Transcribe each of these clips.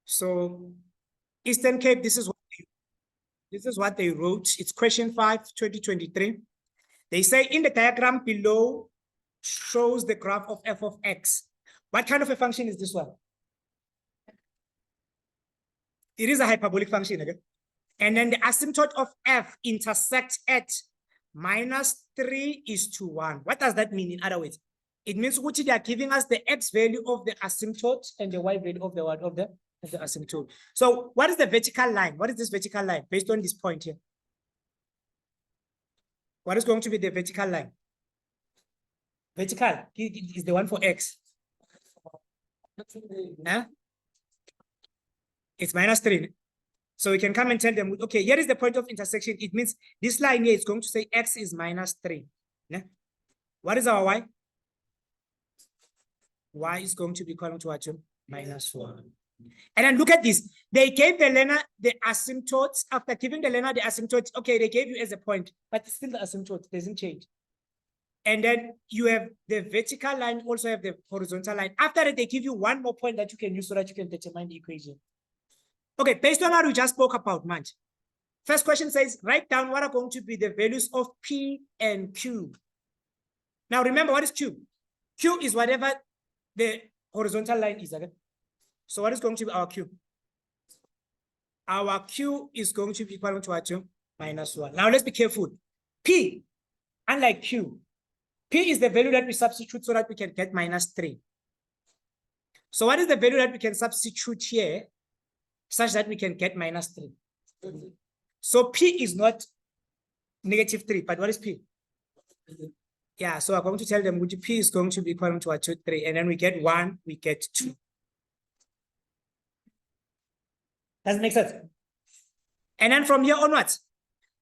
So Eastern Cape, this is what they wrote. It's question 5, 2023. They say in the diagram below shows the graph of f of x. What kind of a function is this one? It is a hyperbolic function, okay? And then the asymptote of f intersects at -3:1. What does that mean in other words? It means which they are giving us the x value of the asymptote and the y value of the what of the asymptote. So what is the vertical line? What is this vertical line based on this point here? What is going to be the vertical line? Vertical is the one for x. Huh? It's -3. So we can come and tell them, okay, here is the point of intersection. It means this line here is going to say x is -3. Yeah? What is our y? Y is going to be equal to what? -1. And then look at this. They gave the learner the asymptotes. After giving the learner the asymptotes, okay, they gave you as a point, but still the asymptote doesn't change. And then you have the vertical line, also have the horizontal line. After that, they give you one more point that you can use so that you can determine the equation. Okay, based on what we just spoke about, man. First question says, write down what are going to be the values of P and Q. Now remember, what is Q? Q is whatever the horizontal line is, okay? So what is going to be our Q? Our Q is going to be equal to what? -1. Now let's be careful. P, unlike Q, P is the value that we substitute so that we can get -3. So what is the value that we can substitute here such that we can get -3? So P is not -3, but what is P? Yeah, so I'm going to tell them which P is going to be equal to 2, 3, and then we get 1, we get 2. Does it make sense? And then from here onwards,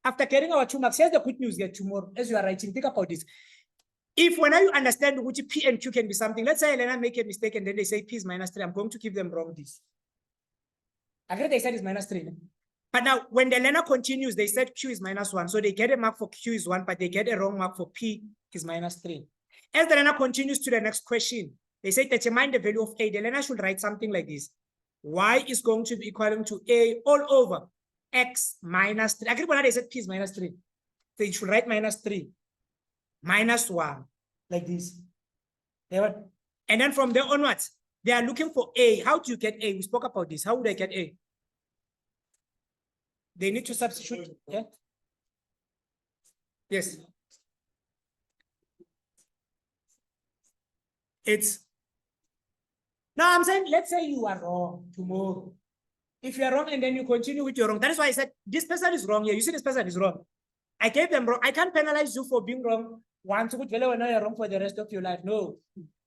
after getting our 2 marks, here's the good news here tomorrow as you are writing. Think about this. If when you understand which P and Q can be something, let's say Elena make a mistake and then they say P is -3, I'm going to give them wrong this. I agree they said it's -3. But now when the learner continues, they said Q is -1. So they get a mark for Q is 1, but they get a wrong mark for P is -3. As the learner continues to the next question, they say determine the value of A. The learner should write something like this. Y is going to be equal to A all over X -3. I agree when they said P is -3. So you should write -3, -1, like this. And then from there onwards, they are looking for A. How do you get A? We spoke about this. How would I get A? They need to substitute. Yeah? Yes. It's. No, I'm saying, let's say you are wrong tomorrow. If you are wrong and then you continue with your wrong, that is why I said this person is wrong here. You see, this person is wrong. I gave them wrong. I can't penalize you for being wrong. One to good when you're wrong for the rest of your life. No.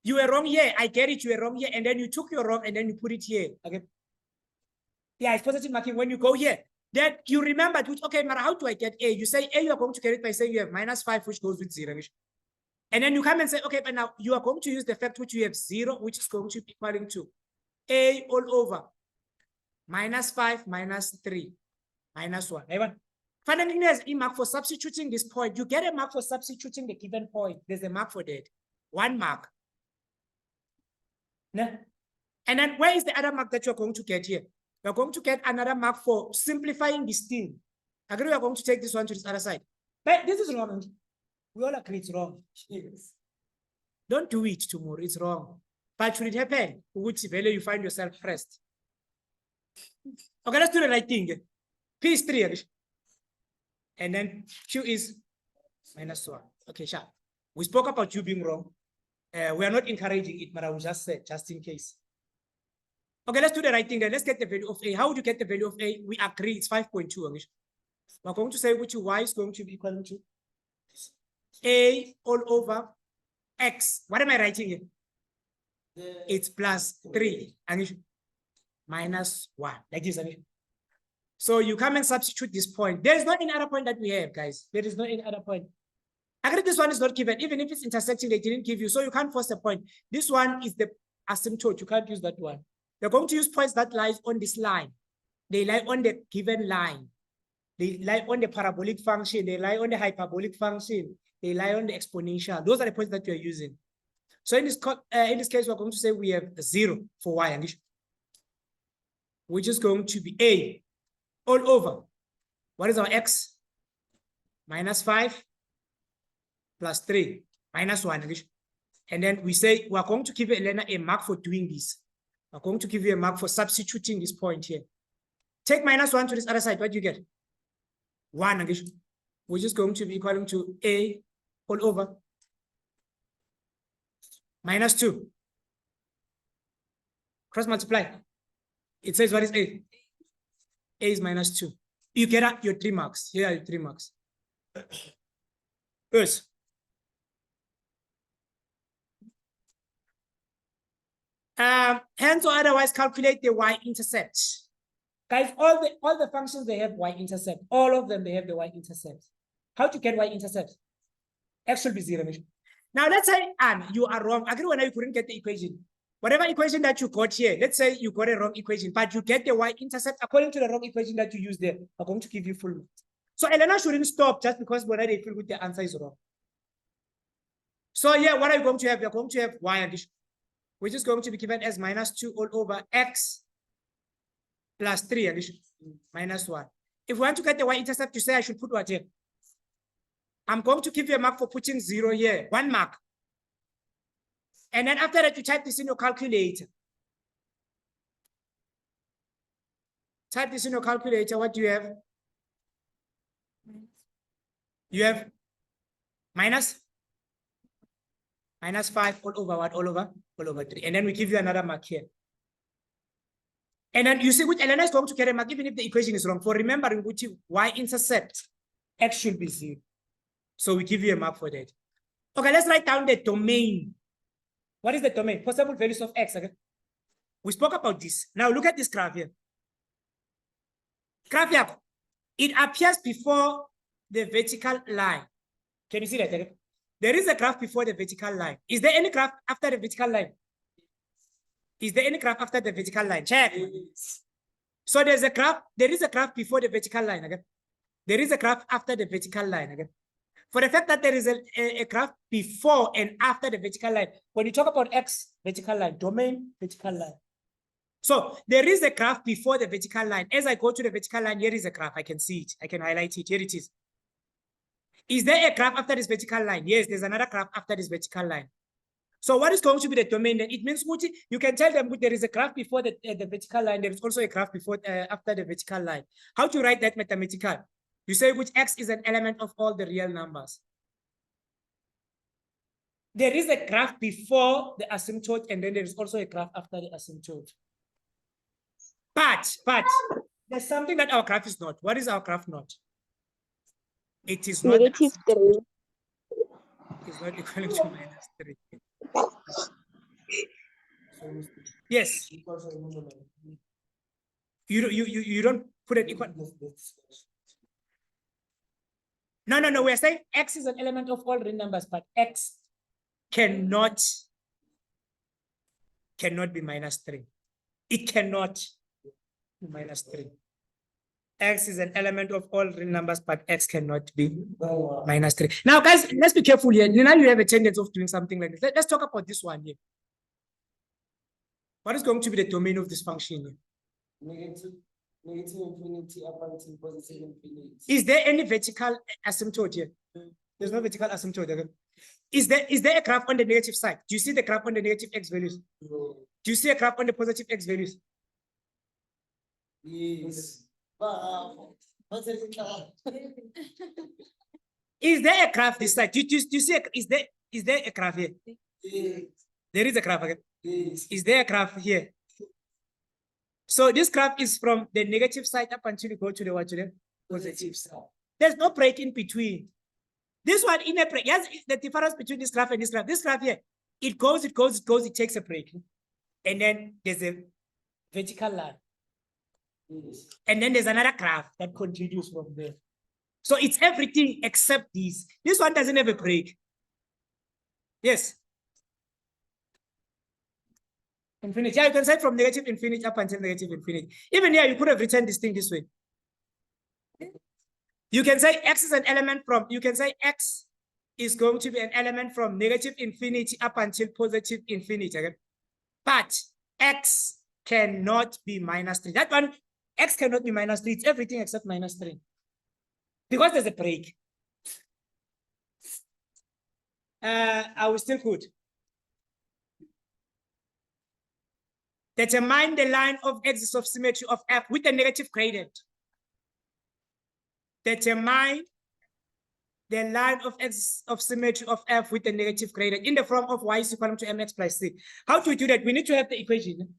You were wrong here. I get it. You were wrong here. And then you took your wrong and then you put it here. Okay. Yeah, it's positive marking when you go here. Then you remember, okay, Mara, how do I get A? You say A, you are going to get it by saying you have -5, which goes with 0. And then you come and say, okay, but now you are going to use the fact which you have 0, which is going to be equal to A all over -5 -3 -1. Finally, there's a mark for substituting this point. You get a mark for substituting the given point. There's a mark for that. 1 mark. And then where is the other mark that you're going to get here? You're going to get another mark for simplifying this thing. I agree we are going to take this one to this other side. But this is wrong. We all agree it's wrong. Don't do it tomorrow. It's wrong. But should it happen, which value you find yourself first? Okay, let's do the right thing. P is 3. And then Q is -1. Okay, sure. We spoke about you being wrong. We are not encouraging it, but I will just say, just in case. Okay, let's do the right thing then. Let's get the value of A. How would you get the value of A? We agree it's 5.2. We're going to say which Y is going to be equal to A all over X. What am I writing here? It's +3 -1. Like this. So you come and substitute this point. There is not any other point that we have, guys. There is no any other point. I agree this one is not given. Even if it's intersecting, they didn't give you. So you can't force a point. This one is the asymptote. You can't use that one. You're going to use points that lies on this line. They lie on the given line. They lie on the parabolic function. They lie on the hyperbolic function. They lie on the exponential. Those are the points that you're using. So in this case, we're going to say we have 0 for Y. which is going to be A all over. What is our X? Minus 5 plus 3 minus 1. And then we say we're going to give Elena a mark for doing this. We're going to give you a mark for substituting this point here. Take minus 1 to this other side. What do you get? 1, which is going to be equal to A all over minus 2. Cross multiply. It says what is A? A is minus 2. You get out your 3 marks. Here are your 3 marks. Yes. Hence or otherwise calculate the y-intercept. Guys, all the functions, they have y-intercept. All of them, they have the y-intercept. How to get y-intercept? X should be 0. Now, let's say, you are wrong. Agree when you couldn't get the equation. Whatever equation that you got here, let's say you got a wrong equation, but you get the y-intercept according to the wrong equation that you used there. I'm going to give you full marks. So Elena shouldn't stop just because whether they feel good the answer is wrong. So yeah, what are you going to have? You're going to have y addition, which is going to be given as minus 2 all over x plus 3 addition, minus 1. If we want to get the y-intercept, you say I should put what here? I'm going to give you a mark for putting 0 here, 1 mark. And then after that, you type this in your calculator. Type this in your calculator. What do you have? You have minus 5 all over what? All over 3. And then we give you another mark here. And then you see which Elena is going to get a mark even if the equation is wrong. For remembering which y-intercept, x should be 0. So we give you a mark for that. Okay, let's write down the domain. What is the domain? Possible values of x. Okay? We spoke about this. Now look at this graph here. Graph here. It appears before the vertical line. Can you see that? Okay? There is a graph before the vertical line. Is there any graph after the vertical line? Is there any graph after the vertical line? Check. So there is a graph before the vertical line. Okay? There is a graph after the vertical line. Okay? For the fact that there is a graph before and after the vertical line, when you talk about x, vertical line, domain, vertical line. So there is a graph before the vertical line. As I go to the vertical line, here is a graph. I can see it. I can highlight it. Here it is. Is there a graph after this vertical line? Yes, there's another graph after this vertical line. So what is going to be the domain? Then it means you can tell them there is a graph before the vertical line. There is also a graph before after the vertical line. How to write that mathematical? You say which x is an element of all the real numbers. There is a graph before the asymptote, and then there is also a graph after the asymptote. But there's something that our graph is not. What is our graph not? It is not -3. It is not equal to -3. Yes. You don't put it equal. No. We're saying x is an element of all real numbers, but x cannot be -3. It cannot be -3. X is an element of all real numbers, but x cannot be -3. Now, guys, let's be careful here. Now you have a tendency of doing something like this. Let's talk about this one here. What is going to be the domain of this function here? Negative infinity up until positive infinity. Is there any vertical asymptote here? There's no vertical asymptote. Okay? Is there a graph on the negative side? Do you see the graph on the negative x values? No. Do you see a graph on the positive x values? Yes. Is there a graph this side? Do you see is there a graph here? Yes. There is a graph. Okay? Yes. Is there a graph here? So this graph is from the negative side up until you go to the what? To the positive side. There's no break in between. This one in a break. Yes, the difference between this graph and this graph. This graph here, it goes, it takes a break. And then there's a vertical line. Yes. And then there's another graph that continues from there. So it's everything except this. This one doesn't have a break. Yes. Infinity. Yeah, you can say from negative infinity up until negative infinity. Even here, you could have written this thing this way. You can say x is an element from, you can say x is going to be an element from negative infinity up until positive infinity. Okay? But x cannot be minus 3. That one, x cannot be minus 3. It's everything except minus 3. Because there's a break. Are we still good? Determine the line of axis of symmetry of F with a negative gradient. Determine the line of axis of symmetry of F with a negative gradient in the form of y is equal to mx plus c. How do we do that? We need to have the equation.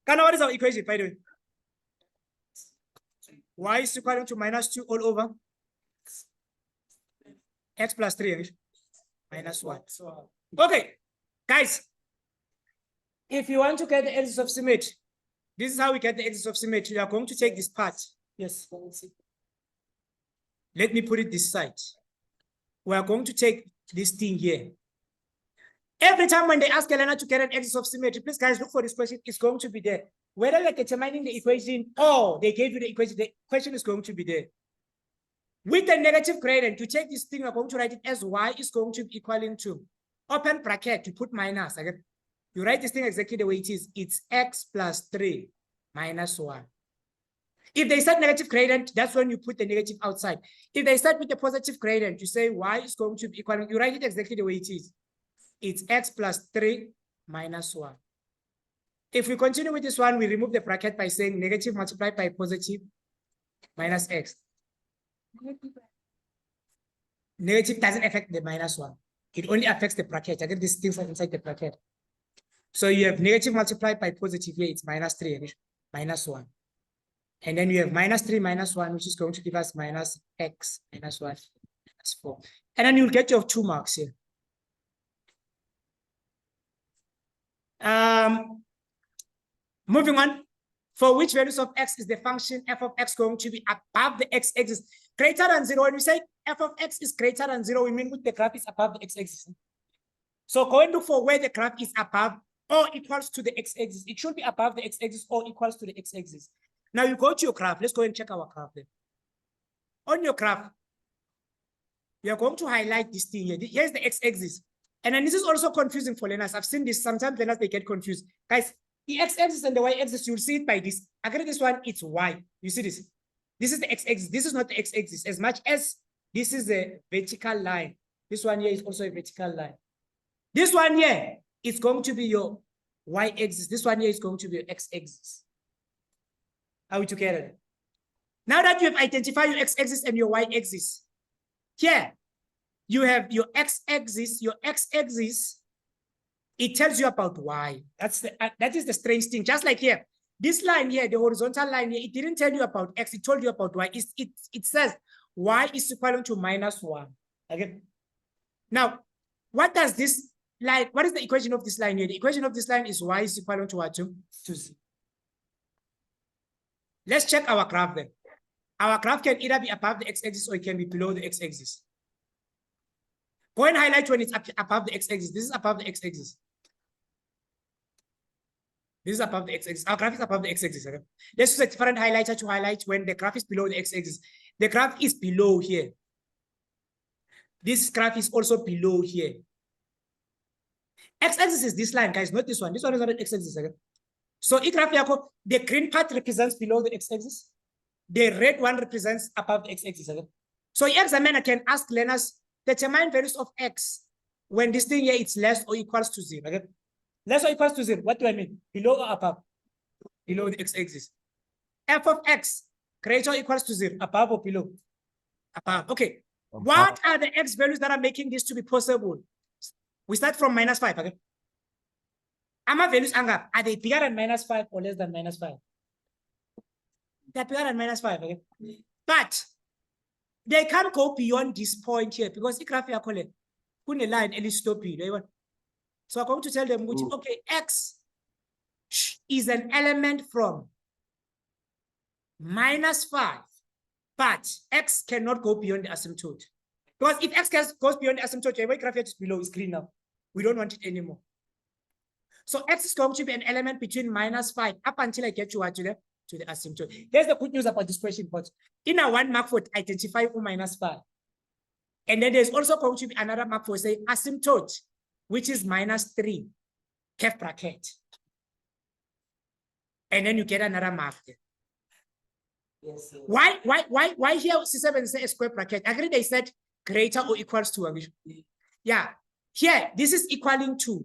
Kana, what is our equation, by the way? Y is equal to minus 2 all over x plus 3 minus 1. Okay, guys, if you want to get the axis of symmetry, this is how we get the axis of symmetry. You are going to take this part. Yes. Let me put it this side. We are going to take this thing here. Every time when they ask a learner to get an axis of symmetry, please guys look for this question. It's going to be there. Whether you're determining the equation or they gave you the equation is going to be there. With the negative gradient, to take this thing, we're going to write it as y is going to be equaling to, open bracket, to put minus. Again, you write this thing exactly the way it is. It's x plus 3 minus 1. If they start negative gradient, that's when you put the negative outside. If they start with the positive gradient, you say y is going to be equal. You write it exactly the way it is. It's x plus 3 minus 1. If we continue with this one, we remove the bracket by saying negative multiplied by positive minus x. Negative doesn't affect the minus 1. It only affects the bracket. I get these things are inside the bracket. So you have negative multiplied by positive here. It's minus 3, minus 1. And then you have minus 3 minus 1, which is going to give us minus x minus 1 minus 4. And then you'll get your 2 marks here. Moving on. For which values of x is the function f of x going to be above the x-axis greater than 0? When we say f of x is greater than 0, we mean with the graph is above the x-axis. So go and look for where the graph is above or equals to the x-axis. It should be above the x-axis or equals to the x-axis. Now you go to your graph. Let's go and check our graph then. On your graph, you are going to highlight this thing here. Here's the x-axis. And then this is also confusing for learners. I've seen this. Sometimes learners, they get confused. Guys, the x-axis and the y-axis, you'll see it by this. Again, this one, it's y. You see this? This is the x-axis. This is not the x-axis. As much as this is a vertical line, this one here is also a vertical line. This one here is going to be your y-axis. This one here is going to be your x-axis. Are we together? Now that you have identified your x-axis and your y-axis, here you have your x-axis. Your x-axis, it tells you about y. That is the strange thing. Just like here, this line here, the horizontal line here, it didn't tell you about x. It told you about y. It says y is equal to minus 1. Okay. Now, what does this line? What is the equation of this line here? The equation of this line is y is equal to what? To 0. Let's check our graph then. Our graph can either be above the x-axis or it can be below the x-axis. Go and highlight when it's above the x-axis. This is above the x-axis. This is above the x-axis. Our graph is above the x-axis. Okay? Let's use a different highlighter to highlight when the graph is below the x-axis. The graph is below here. This graph is also below here. X-axis is this line, guys, not this one. This one is not an x-axis. Okay? So, the green part represents below the x-axis. The red one represents above the x-axis. Okay? So, examiner can ask learners, determine values of x when this thing here is less or equals to 0. Okay? Less or equals to 0. What do I mean? Below or above? Below the x-axis. F of x greater or equals to 0. Above or below? Above. Okay. Above. What are the x values that are making this to be possible? We start from minus 5. Okay. Ama values are they bigger than minus 5 or less than minus 5? They're bigger than minus 5. Okay. But they can't go beyond this point here because the graph here called a line at least stop here. So I'm going to tell them, which okay, x is an element from minus 5, but x cannot go beyond the asymptote. Because if x goes beyond the asymptote, your graph here is below is green now. We don't want it anymore. So x is going to be an element between minus 5 up until I get you to the asymptote. There's the good news about this question, but in a 1 mark for identify minus 5. And then there's also going to be another mark for say asymptote, which is minus 3, curve bracket. And then you get another mark there. Yes, sir. Why here C7 say a square bracket? I agree they said greater or equals to. Yeah. Here, this is equaling to.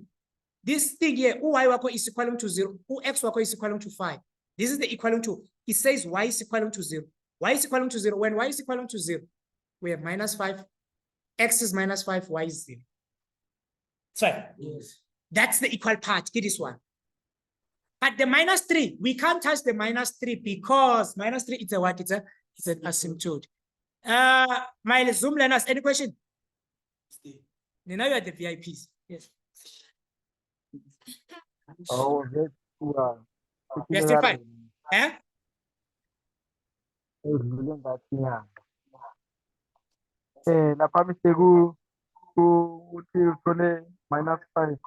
This thing here, y wako is equaling to 0. X wako is equaling to 5. This is the equaling to. It says y is equaling to 0. Y is equaling to 0. When y is equaling to 0, we have minus 5. X is minus 5, y is 0. So Yes. that's the equal part. Get this one. But the minus 3, we can't touch the minus 3 because minus 3 is a what? It's an asymptote. My Zoom learners, any question? Now you are the VIPs. Yes. Oh, that's We are still fine. Eh? la fame se go minus 5.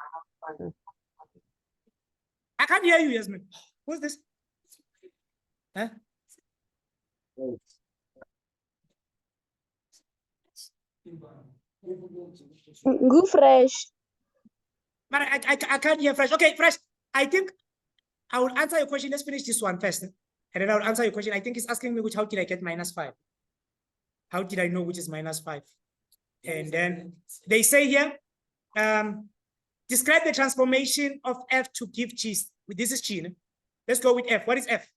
I can't hear you, Yasmin. Who's this? Huh? Go fresh. But I can't hear Fresh. Okay, Fresh. I think I will answer your question. Let's finish this one first. And then I'll answer your question. I think he's asking me how did I get minus 5? How did I know which is minus 5? And then they say here, describe the transformation of F to give G. This is G. Let's go with F. What is F?